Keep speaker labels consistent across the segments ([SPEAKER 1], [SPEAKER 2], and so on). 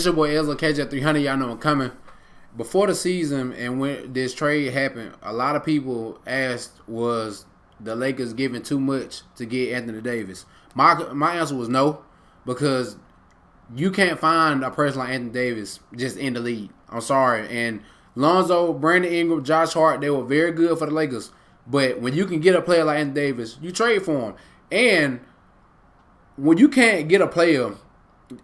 [SPEAKER 1] It's your boy Ezra KJ300. Y'all know I'm coming. Before the season and when this trade happened, a lot of people asked, was the Lakers giving too much to get Anthony Davis? My answer was no, because you can't find a person like Anthony Davis just in the league. I'm sorry. And Lonzo, Brandon Ingram, Josh Hart, they were very good for the Lakers. But when you can get a player like Anthony Davis, you trade for him. And when you can't get a player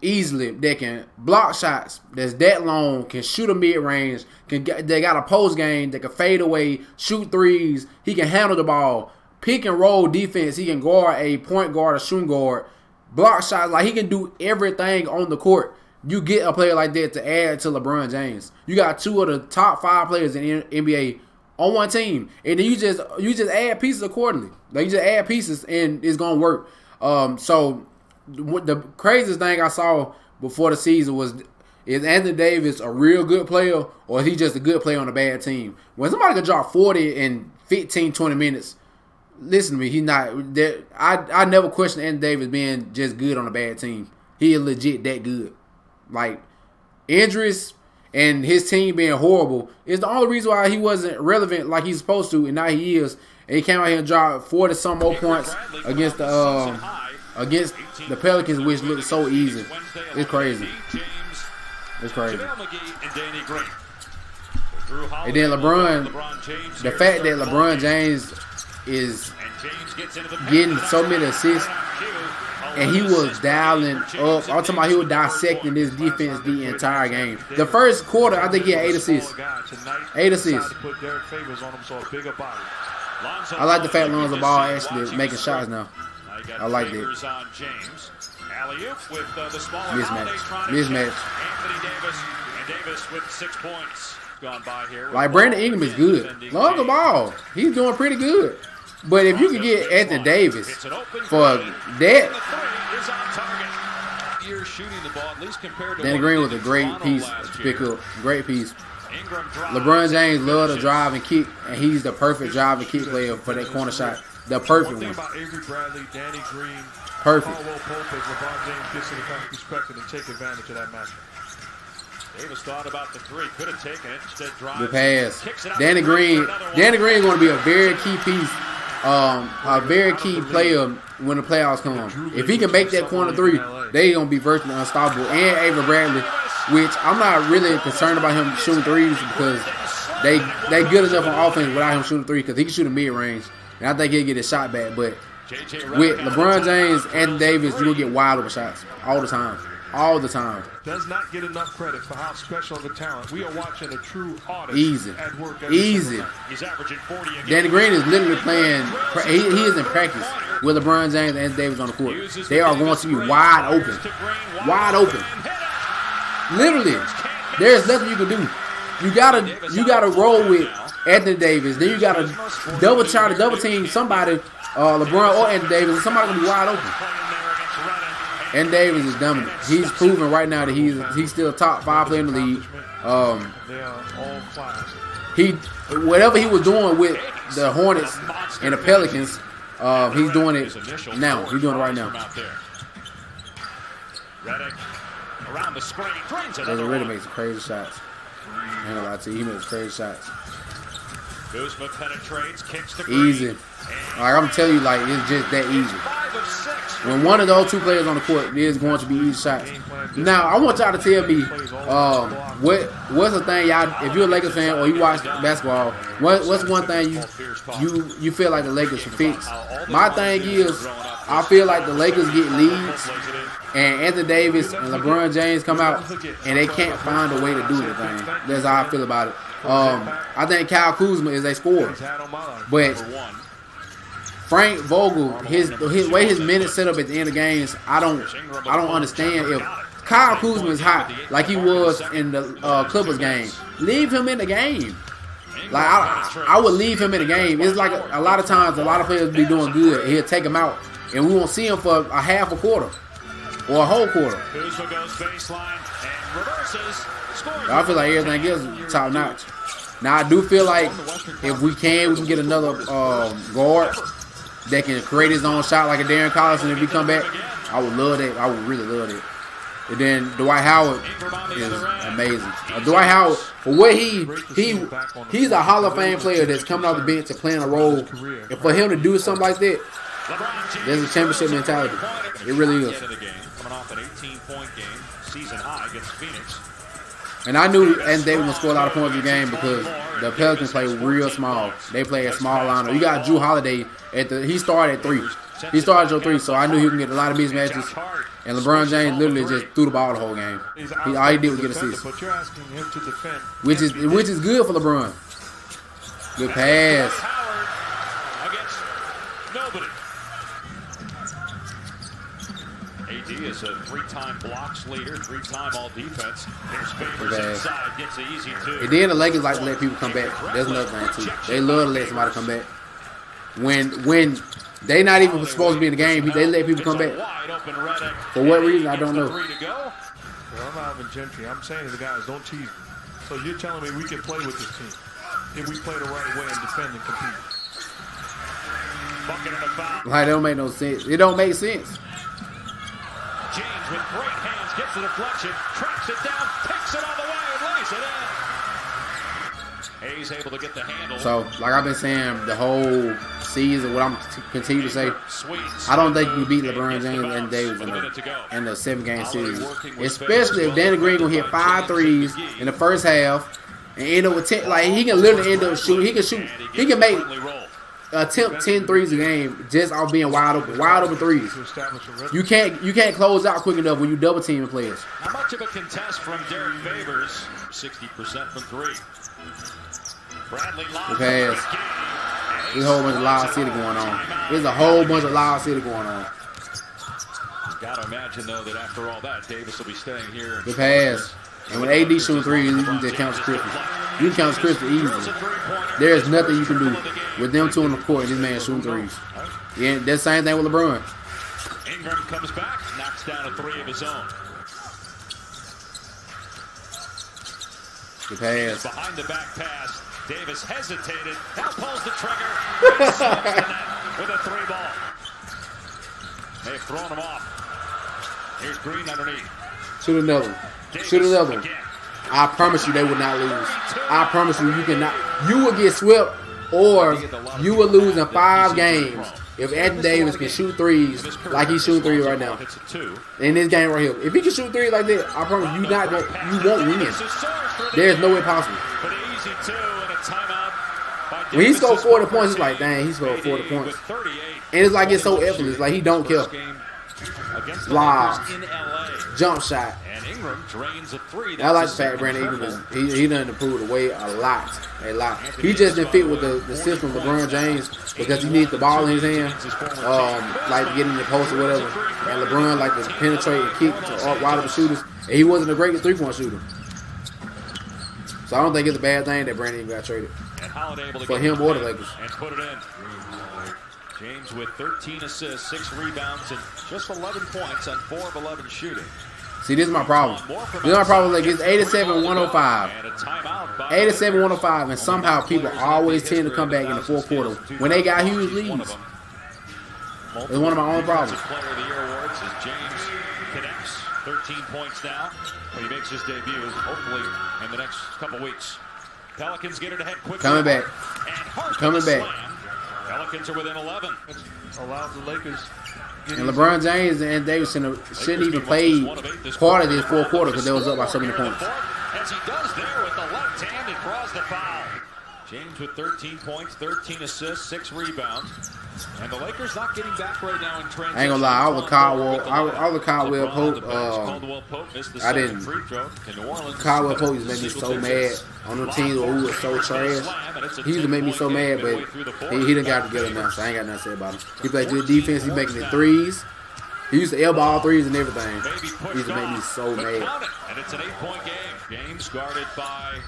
[SPEAKER 1] easily that can block shots, that's that long, can shoot a mid-range, they got a post game, that can fade away, shoot threes, he can handle the ball, pick and roll defense, he can guard a point guard, a shooting guard, block shots, like he can do everything on the court. You get a player like that to add to LeBron James. You got two of the top 5 players in the NBA on one team, and then you just add pieces accordingly. Like, you just add pieces and it's gonna work. So what the craziest thing I saw before the season was, is Anthony Davis a real good player, or is he just a good player on a bad team? When somebody can drop 40 in 15, 20 minutes, listen to me, he's not. I never questioned Anthony Davis being just good on a bad team. He is legit that good. Like, injuries and his team being horrible is the only reason why he wasn't relevant like he's supposed to, and now he is. And he came out here and dropped 40-some more points against the Pelicans, which looked so easy. It's crazy. It's crazy. And then LeBron, the fact that LeBron James is getting so many assists, and he was dialing up. I'm talking about he was dissecting this defense the entire game. The first quarter, I think he had 8 assists. 8 assists. I like the fact Lonzo Ball actually making shots now. I like that. Mismatch. Like, Brandon Ingram is good. Lonzo Ball, he's doing pretty good. But if you can get Anthony Davis for that, Danny Green was a great piece to pick up. Great piece. LeBron James loves to drive and kick, and he's the perfect drive and kick player for that corner shot. The perfect one. Perfect.
[SPEAKER 2] Davis thought about the 3, could have taken it, instead drives.
[SPEAKER 1] The pass. Danny Green is going to be a very key piece, a very key player when the playoffs come. If he can make that corner 3, they're going to be virtually unstoppable. And Avery Bradley, which I'm not really concerned about him shooting threes, because they good enough on offense without him shooting 3, because he can shoot a mid-range. And I think he'll get his shot back. But with LeBron James and Davis, you're going to get wide open shots all the time. All the time.
[SPEAKER 3] Does not get enough credit for how special of a talent. We are watching a true artist at work.
[SPEAKER 1] Easy.
[SPEAKER 2] He's averaging 40 again.
[SPEAKER 1] Danny Green is literally playing. He is in practice with LeBron James and Davis on the court. They are going to be wide open. Wide open. Literally. There's nothing you can do. You gotta roll with Anthony Davis. Then you gotta try to double team somebody, LeBron or Anthony Davis, and somebody's gonna be wide open. And Davis is dominant. He's proven right now that he's still a top 5 player in the league. Whatever he was doing with the Hornets and the Pelicans, he's doing it now. He's doing it right now.
[SPEAKER 2] Around the screen,
[SPEAKER 1] Ezra really makes crazy shots. I ain't gonna lie to you, he makes crazy shots.
[SPEAKER 2] Kuzma penetrates, kicks the
[SPEAKER 1] easy. Like, I'm telling you, like, it's just that easy. When one of those 2 players on the court, there's going to be easy shots. Now, I want y'all to tell me what's the thing, y'all, if you're a Lakers fan or you watch basketball, what's one thing you feel like the Lakers should fix? My thing is, I feel like the Lakers get leads, and Anthony Davis and LeBron James come out, and they can't find a way to do anything. That's how I feel about it. I think Kyle Kuzma is a scorer, but Frank Vogel, his way his minutes set up at the end of games, I don't understand. If Kyle Kuzma is hot like he was in the Clippers game, leave him in the game. Like, I would leave him in the game. It's like a lot of times, a lot of players be doing good, and he'll take him out, and we won't see him for a half a quarter or a whole quarter.
[SPEAKER 2] Kuzma goes baseline and reverses.
[SPEAKER 1] I feel like everything else is top notch. Now, I do feel like if we can get another guard that can create his own shot like a Darren Collison if he come back. I would love that. I would really love that. And then Dwight Howard is amazing. Dwight Howard, for what he's a Hall of Fame player that's coming off the bench and playing a role. And for him to do something like that, there's a championship mentality. It really is.
[SPEAKER 2] Coming off an 18-point game, season high against Phoenix.
[SPEAKER 1] And I knew Anthony Davis would score a lot of points in the game because the Pelicans play real small. They play a small lineup. You got Drew Holiday he started at 3. He started at 3, so I knew he would get a lot of mismatches. And LeBron James literally just threw the ball the whole game. All he did was get assists, which is good for LeBron. Good pass.
[SPEAKER 2] AD is a 3-time blocks leader, 3-time all-defense. Here's Favors inside, gets the easy 2.
[SPEAKER 1] And then the Lakers like to let people come back. There's another thing too. They love to let somebody come back. When they not even supposed to be in the game, they let people come back. For what reason, I don't know.
[SPEAKER 3] Well, I'm not having Gentry. I'm saying to the guys, don't tease me. So you're telling me we can play with this team if we play the right way and defend and compete.
[SPEAKER 1] Like, that don't make no sense. It don't make sense.
[SPEAKER 2] James with great hands gets the deflection, tracks it down, takes it all the way, and lays it in. Hayes able to get the handle.
[SPEAKER 1] So, like I've been saying the whole season, what I'm continue to say, I don't think you beat LeBron James and Davis in the 7-game series. Especially if Danny Green gonna hit 5 threes in the first half and end up with 10. Like, he can literally end up shooting. He can make attempt 10 threes a game just off being wide open threes. You can't close out quick enough when you double teaming players.
[SPEAKER 2] How much of a contest from Derek Favors? 60% from 3. Bradley
[SPEAKER 1] the pass. There's a whole bunch of Loud City going on. There's a whole bunch of Loud City going on.
[SPEAKER 2] Gotta imagine though that after all that, Davis will be staying here.
[SPEAKER 1] The pass. And when AD shooting threes, you can just count Christmas. You can count Christmas easily. There is nothing you can do with them two on the court and this man shooting threes. Yeah, that's the same thing with LeBron.
[SPEAKER 2] Ingram comes back, knocks down a 3 of his own.
[SPEAKER 1] The pass.
[SPEAKER 2] Behind the back pass, Davis hesitated, now pulls the trigger, with a 3 ball. They've thrown him off. Here's Green underneath.
[SPEAKER 1] Shoot another one. Shoot another one. I promise you they will not lose. I promise you cannot. You will get swept or you will lose in 5 games if Anthony Davis can shoot threes like he's shooting threes right now. In this game right here. If he can shoot threes like that, I promise you won't win. There's no way possible. When he scored 40 points, it's like, dang, he scored 40 points. And it's like it's so effortless. Like, he don't care. Lob. Jump shot. I like the fact Brandon Ingram he done improved the way a lot. He just didn't fit with the system of LeBron James because he needs the ball in his hand, like to get in the post or whatever. And LeBron like to penetrate and kick to wide open shooters. And he wasn't a great 3-point shooter. So I don't think it's a bad thing that Brandon Ingram got traded for him or the Lakers.
[SPEAKER 2] And put it in. James with 13 assists, 6 rebounds, and just 11 points on 4 of 11 shooting.
[SPEAKER 1] See, this is my problem. This is my problem. Like, it's 87-105. 87-105, and somehow people always tend to come back in the fourth quarter when they got huge leads. It's one of my own problems.
[SPEAKER 2] Player of the Year awards as James connects 13 points now. He makes his debut, hopefully, in the next couple weeks. Pelicans get it ahead quickly.
[SPEAKER 1] Coming back. Coming back.
[SPEAKER 2] Pelicans are within 11.
[SPEAKER 3] Allows the Lakers.
[SPEAKER 1] And LeBron James and Davis shouldn't even play part of this fourth quarter because they was up by so many points.
[SPEAKER 2] As he does there with the left hand and draws the foul. James with 13 points, 13 assists, 6 rebounds. And the Lakers not getting back right now in transition.
[SPEAKER 1] I ain't gonna lie, I was Caldwell Pope. I didn't. Caldwell Pope used to make me so mad on the teams who was so trash. He used to make me so mad, but he done got together now, so I ain't got nothing to say about him. He played good defense. He making the threes. He used to airball threes and everything. He used to make me so mad.
[SPEAKER 2] And it's an 8-point game. James guarded by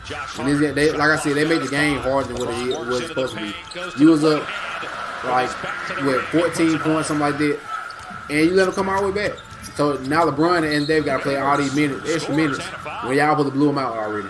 [SPEAKER 2] Josh.
[SPEAKER 1] And like I said, they made the game harder than what it was supposed to be. You was up like with 14 points, something like that, and you let them come all the way back. So now LeBron and Dave got to play all these extra minutes when y'all supposed to blew them out already.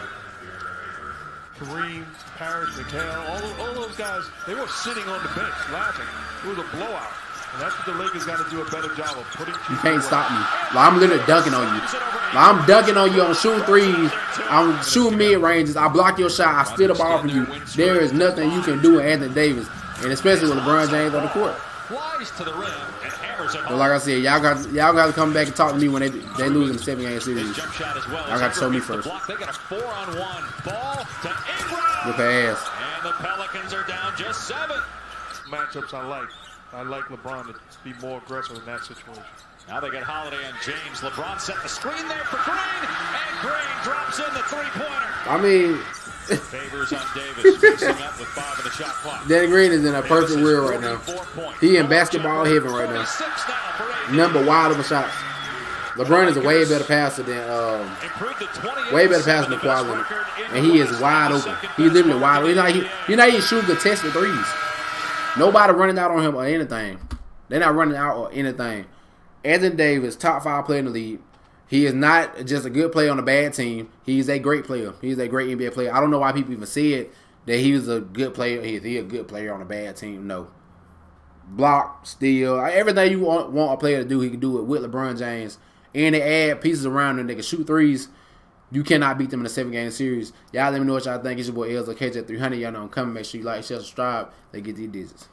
[SPEAKER 3] Kareem, Parrish, McHale, all those guys, they were sitting on the bench laughing. It was a blowout. And that's what the Lakers got to do a better job of putting.
[SPEAKER 1] You can't stop me. Like, I'm literally dunking on you. Like, I'm dunking on you on shooting threes. I'm shooting mid ranges. I block your shot. I steal the ball from you. There is nothing you can do with Anthony Davis, and especially with LeBron James on the court.
[SPEAKER 2] Flies to the rim and hammers it
[SPEAKER 1] But
[SPEAKER 2] home.
[SPEAKER 1] like I said, y'all got to come back and talk to me when they lose in the 7-game series.
[SPEAKER 2] Jump shot as well.
[SPEAKER 1] Y'all got to show me
[SPEAKER 2] The
[SPEAKER 1] first.
[SPEAKER 2] block. They got a 4-on-1 ball to Ingram.
[SPEAKER 1] With her ass.
[SPEAKER 2] And the Pelicans are down just 7.
[SPEAKER 3] Matchups I like. I like LeBron to be more aggressive in that situation.
[SPEAKER 2] Now they get Holiday and James. LeBron set the screen there for Green, and Green drops in the three-pointer.
[SPEAKER 1] I mean,
[SPEAKER 2] Favors on Davis, facing up with 5 in the shot clock.
[SPEAKER 1] Danny Green is in a perfect world right now. He in basketball heaven right now. Number wide open shots. LeBron is a way better passer than Kawhi, and he is wide open. He's literally wide open. He's not even shooting contested threes. Nobody running out on him or anything. They're not running out or anything. Anthony Davis, top 5 player in the league. He is not just a good player on a bad team. He's a great player. He's a great NBA player. I don't know why people even said that he was a good player. Is he a good player on a bad team? No. Block, steal, everything you want a player to do, he can do it with LeBron James. And they add pieces around him. They can shoot threes. You cannot beat them in a 7-game series. Y'all let me know what y'all think. It's your boy Els. I'll catch you at 300. Y'all know I'm coming. Make sure you like, share, subscribe. They get these digits.